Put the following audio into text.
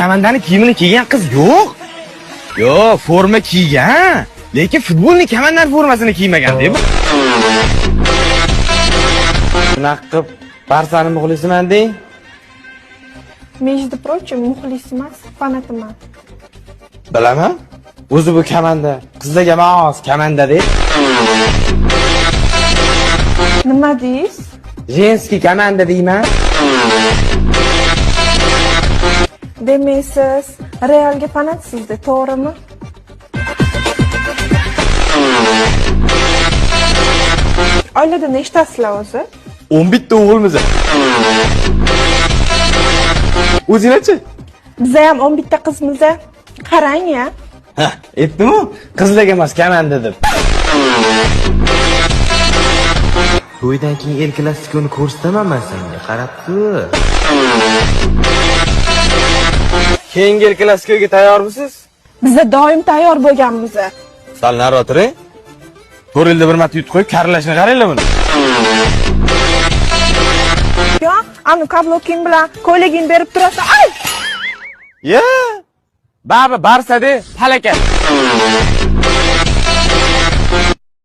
Kamandani kiyimini kiygan qiz yo'q. Yo'q, forma kiygan, lekin futbolning kamandar formasini kiymagan deb. Bunaqa qilib Barsani muxlisiman deng. Между прочим, muxlis emas, fanat emas. Bilaman. O'zi bu kamanda, qizlarga mos kamanda deb. Nima deysiz? Jenskiy kamanda deyman. Demaysiz, Realga fanatsizda, to'g'rimi? Oilada nechtasizlar o'zi? 11 ta o'g'ilmiz. O'zingchi? Biz ham 11 ta qizmiz. Qarang-ya. Ha, aytdim-ku, qizlarga emas, kamanda deb. To'ydan keyin El Klasikoni ko'rsataman men senga, qarab tur. Keyingi El Klasikoga tayyormisiz? Biz doim tayyor bo'lganmiz. Sal nari o'tiring. 4 yilda bir marta yutib qo'yib, karlashni qaranglar buni. Yo, anu kabloking bilan ko'ylagingni berib turasa, ay! Ye! Baba Barsa de, halakat.